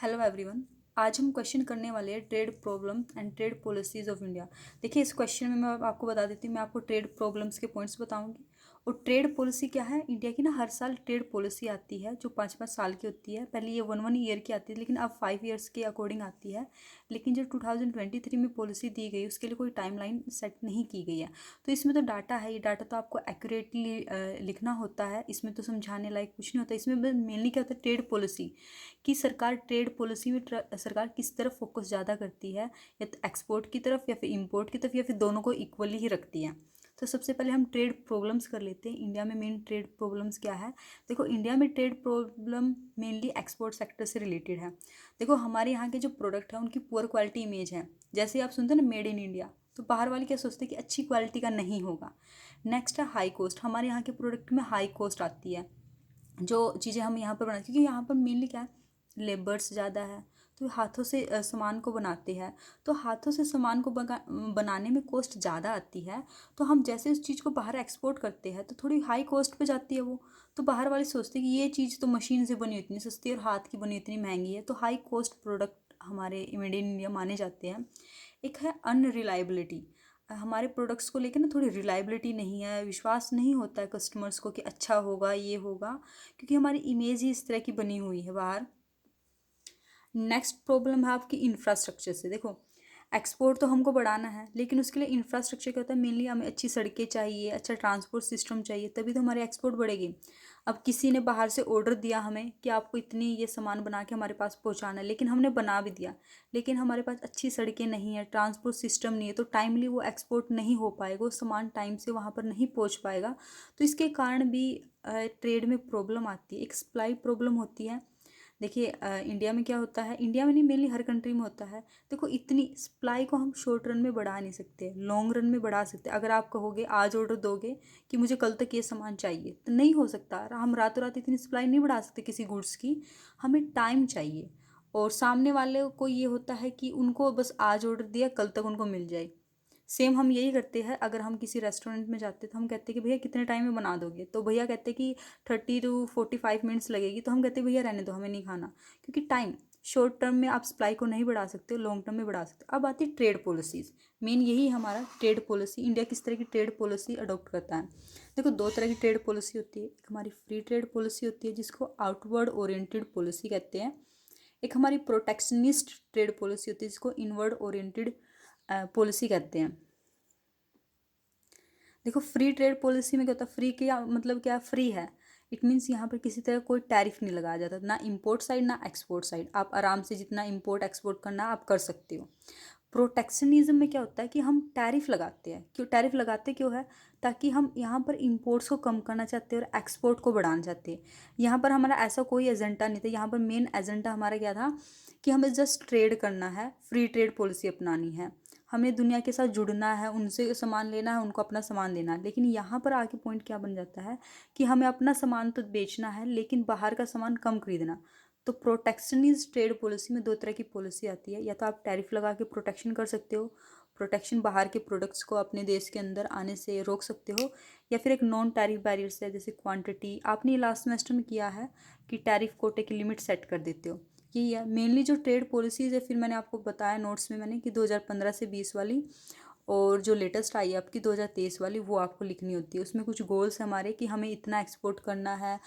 Hello everyone. आज हम question करने वाले हैं trade problem and trade policies of India. देखिए, इस क्वेश्चन में मैं आपको बता देती हूँ, मैं आपको ट्रेड प्रॉब्लम्स के पॉइंट्स बताऊंगी और ट्रेड पॉलिसी क्या है। इंडिया की ना हर साल ट्रेड पॉलिसी आती है जो 5-5 साल की होती है। पहले ये 1-1 ईयर की आती थी, लेकिन अब 5 ईयर्स के अकॉर्डिंग आती है। लेकिन जो 2023 में पॉलिसी दी गई उसके लिए कोई टाइमलाइन सेट नहीं की गई है। तो इसमें तो डाटा है, ये डाटा तो आपको एक्यूरेटली लिखना होता है। इसमें तो समझाने लायक कुछ नहीं होता। इसमें मेनली क्या होता है, ट्रेड पॉलिसी कि सरकार ट्रेड पॉलिसी में सरकार किस तरफ फोकस ज़्यादा करती है, या तो एक्सपोर्ट की तरफ या फिर इंपोर्ट की तरफ, या फिर दोनों को इक्वली ही रखती है। तो सबसे पहले हम ट्रेड प्रॉब्लम्स कर लेते हैं। इंडिया में मेन ट्रेड प्रॉब्लम्स क्या है। देखो, इंडिया में trade problem mainly export sector से रिलेटेड है। देखो, हमारे यहाँ के जो प्रोडक्ट है उनकी पुअर क्वालिटी इमेज है। जैसे आप सुनते हैं ना मेड इन इंडिया, तो बाहर वाले क्या सोचते हैं कि अच्छी क्वालिटी का नहीं होगा। नेक्स्ट है हाई कॉस्ट। हमारे यहाँ के प्रोडक्ट में हाई कॉस्ट आती है। जो चीज़ें हम यहाँ पर बनाते, क्योंकि यहाँ पर मेनली क्या है, लेबर्स ज़्यादा है, तो हाथों से सामान को बनाते हैं। तो हाथों से सामान को बनाने में कॉस्ट ज़्यादा आती है। तो हम जैसे उस चीज़ को बाहर एक्सपोर्ट करते हैं तो थोड़ी हाई कॉस्ट पे जाती है वो। तो बाहर वाले सोचते हैं कि ये चीज़ तो मशीन से बनी इतनी सस्ती और हाथ की बनी इतनी महंगी है, तो हाई कॉस्ट प्रोडक्ट हमारे मेड इन इंडिया माने जाते हैं। एक है अनरिलायबिलिटी। हमारे प्रोडक्ट्स को लेकर ना थोड़ी रिलायबिलिटी नहीं है, विश्वास नहीं होता है कस्टमर्स को कि अच्छा होगा, ये होगा, क्योंकि हमारी इमेज ही इस तरह की बनी हुई है बाहर। नेक्स्ट प्रॉब्लम है आपकी इंफ्रास्ट्रक्चर से। देखो, एक्सपोर्ट तो हमको बढ़ाना है, लेकिन उसके लिए इंफ्रास्ट्रक्चर क्या होता है, मेनली हमें अच्छी सड़कें चाहिए, अच्छा ट्रांसपोर्ट सिस्टम चाहिए, तभी तो हमारी एक्सपोर्ट बढ़ेगी। अब किसी ने बाहर से ऑर्डर दिया हमें कि आपको इतनी ये सामान बना के हमारे पास पहुंचाना है, लेकिन हमने बना भी दिया, लेकिन हमारे पास अच्छी सड़कें नहीं है, ट्रांसपोर्ट सिस्टम नहीं है, तो टाइमली वो एक्सपोर्ट नहीं हो पाएगा, वो सामान टाइम से वहाँ पर नहीं पहुँच पाएगा। तो इसके कारण भी ट्रेड में प्रॉब्लम आती है, एक सप्लाई प्रॉब्लम होती है। देखिए, इंडिया में क्या होता है, इंडिया में नहीं, मेनली हर कंट्री में होता है। देखो, इतनी सप्लाई को हम शॉर्ट रन में बढ़ा नहीं सकते, लॉन्ग रन में बढ़ा सकते। अगर आप कहोगे आज ऑर्डर दोगे कि मुझे कल तक ये सामान चाहिए, तो नहीं हो सकता। हम रातों रात इतनी सप्लाई नहीं बढ़ा सकते किसी गुड्स की। हमें टाइम चाहिए। और सामने वाले को ये होता है कि उनको बस आज ऑर्डर दिया, कल तक उनको मिल जाए। सेम हम यही करते हैं। अगर हम किसी रेस्टोरेंट में जाते हैं तो हम कहते हैं कि भैया कितने टाइम में बना दोगे, तो भैया कहते हैं कि 30 to 45 मिनट्स लगेगी, तो हम कहते हैं भैया रहने दो, हमें नहीं खाना। क्योंकि टाइम शॉर्ट टर्म में आप सप्लाई को नहीं बढ़ा सकते, लॉन्ग टर्म में बढ़ा सकते। अब आती है ट्रेड पॉलिसीज़। मेन यही हमारा ट्रेड पॉलिसी, इंडिया किस तरह की ट्रेड पॉलिसी अडॉप्ट करता है। देखो, दो तरह की ट्रेड पॉलिसी होती है। एक हमारी फ्री ट्रेड पॉलिसी होती है जिसको आउटवर्ड ओरिएंटेड पॉलिसी कहते हैं। एक हमारी प्रोटेक्शनिस्ट ट्रेड पॉलिसी होती है जिसको इनवर्ड ओरिएंटेड पॉलिसी कहते हैं। देखो, फ्री ट्रेड पॉलिसी में क्या होता है, फ्री क्या मतलब, क्या फ्री है, इट मीन्स यहाँ पर किसी तरह कोई टैरिफ नहीं लगाया जाता, ना इंपोर्ट साइड ना एक्सपोर्ट साइड। आप आराम से जितना इंपोर्ट एक्सपोर्ट करना आप कर सकते हो। प्रोटेक्शनिज्म में क्या होता है कि हम टैरिफ लगाते हैं। क्यों टैरिफ लगाते क्यों है, ताकि हम यहाँ पर इंपोर्ट्स को कम करना चाहते हैं और एक्सपोर्ट को बढ़ाना चाहते हैं। यहाँ पर हमारा ऐसा कोई एजेंडा नहीं था। यहाँ पर मेन एजेंडा हमारा क्या था कि हमें जस्ट ट्रेड करना है, फ्री ट्रेड पॉलिसी अपनानी है, हमें दुनिया के साथ जुड़ना है, उनसे सामान लेना है, उनको अपना सामान देना है। लेकिन यहाँ पर आके पॉइंट क्या बन जाता है कि हमें अपना सामान तो बेचना है, लेकिन बाहर का सामान कम खरीदना। तो प्रोटेक्शनिस्ट ट्रेड पॉलिसी में दो तरह की पॉलिसी आती है। या तो आप टैरिफ लगा के प्रोटेक्शन कर सकते हो, प्रोटेक्शन बाहर के प्रोडक्ट्स को अपने देश के अंदर आने से रोक सकते हो, या फिर एक नॉन टैरिफ बैरियर्स है, जैसे क्वांटिटी। आपने लास्ट सेमेस्टर में किया है कि टैरिफ कोटे की लिमिट सेट कर देते हो। यही है मेनली जो ट्रेड पॉलिसीज़ है। फिर मैंने आपको बताया नोट्स में मैंने कि 2015 से 20 वाली, और जो लेटेस्ट आई है आपकी 2023 वाली, वो आपको लिखनी होती है। उसमें कुछ गोल्स हमारे कि हमें इतना एक्सपोर्ट करना है,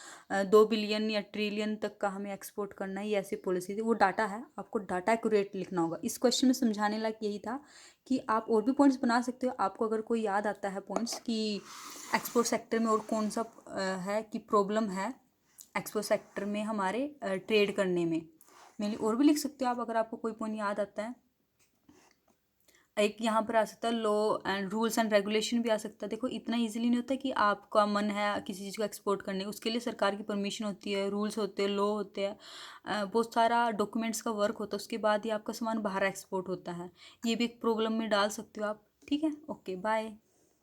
2 बिलियन या ट्रिलियन तक का हमें एक्सपोर्ट करना है, ये ऐसी पॉलिसी थी। वो डाटा है, आपको डाटा एक्यूरेट लिखना होगा। इस क्वेश्चन में समझाने लायक यही था कि आप और भी पॉइंट्स बना सकते हो। आपको अगर कोई याद आता है पॉइंट्स कि एक्सपोर्ट सेक्टर में और कौन सा है कि प्रॉब्लम है एक्सपोर्ट सेक्टर में हमारे ट्रेड करने में, मेनली और भी लिख सकते हो आप अगर आपको कोई पॉइंट याद आता है। एक यहाँ पर आ सकता है law and rules and regulation भी आ सकता है। देखो, इतना इजीली नहीं होता कि आपका मन है किसी चीज़ को एक्सपोर्ट करने, उसके लिए सरकार की परमिशन होती है, रूल्स होते हैं, लॉ होते हैं, बहुत सारा डॉक्यूमेंट्स का वर्क होता है, उसके बाद ही आपका सामान बाहर एक्सपोर्ट होता है। ये भी एक प्रॉब्लम में डाल सकते हो आप। ठीक है, ओके, बाय।